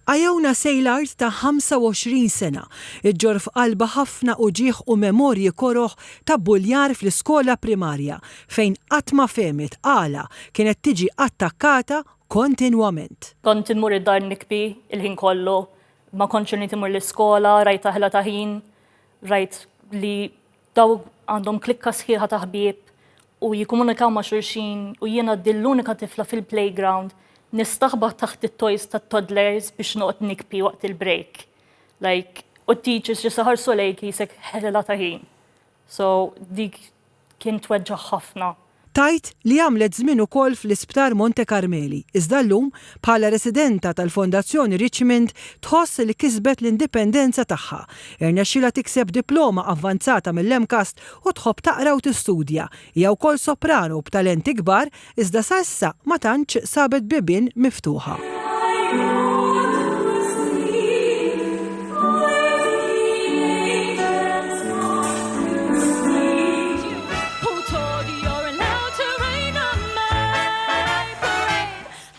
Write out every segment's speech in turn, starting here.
Iona Sailors ta' 25 sena iġġor f'qalba ħafna uġieħ u memorji koroħ ta' buljar fl-iskola primarja fejn qatt ma femet għala kienet tiġi attakkata kontinwament. Kont inmur id-dar nikbi il-ħin kollu, ma kontx irid imur l-iskola, rajt taħla ta' ħin, rajt li daw għandhom klikka sħiħa ta' ħbieb u jikkomunikaw ma' xulxin u jiena l-unika tifla fil-playground nistaħbaħ taħt it-toys tat-toddlers biex noqgħod nikbi waqt il-break. U t-teachers ġi saħarsu lejk jisek ħela ta' ħin. So dik kien tweġġaħ ħafna. Tajt li għamlet żmien ukoll fl-Isptar Monte Carmeli, iżda llum bħala residenta tal-Fondazzjoni Richmond tħoss li kisbet l-indipendenza tagħha. Irnexxielha tikseb diploma avvanzata mill-MCAST u tħobb taqra u tistudja. Hija wkoll soprano b'talenti kbar iżda sa issa ma tantx sabet bibien miftuħa.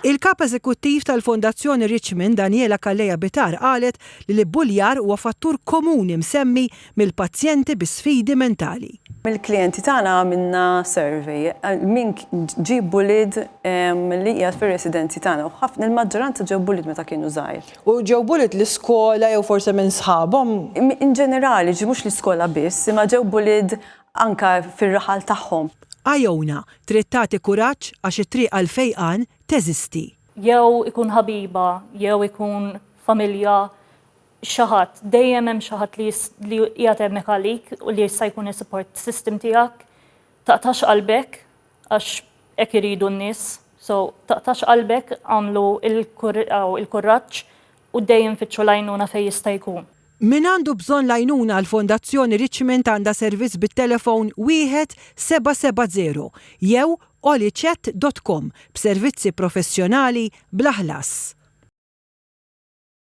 Il-kap eżekuttiv tal-Fondazzjoni Richmond Daniela Kalleja Bitar qalet li l-buljar huwa fattur komuni msemmi mill-pazjenti bi sfidi mentali. Mill-klijenti tagħna għamilna survey min ġie bullied li qiegħed fir-residenzi tagħna u ħafna il-maġġoranza ġew bullied meta kienu żgħir. U ġew bullied l-iskola jew forsi minn sħabhom? In ġenerali mhux l-iskola biss, imma ġew bullied anke fir-raħal tagħhom. Iona trid tagħti kuraġġ għax it-triq għal fejqan teżisti. Jew ikun ħabiba, jew ikun familja, xi ħadd, dejjem hemm xi ħadd li qiegħed hemmhekk għalik u li jista' jkun is-support system tiegħek. Taqtax qalbek għax hekk iridu n-nies, so taqtax qalbek għamlu il-kuraġġ u dejjem fitxu l-għajnuna fejn jista' jkun. Min għandu bżonn l-għajnuna l-Fondazzjoni Richmond għandha servizz bit-telefon 1770 jew olichat.com b'servizzi professjonali bla ħlas.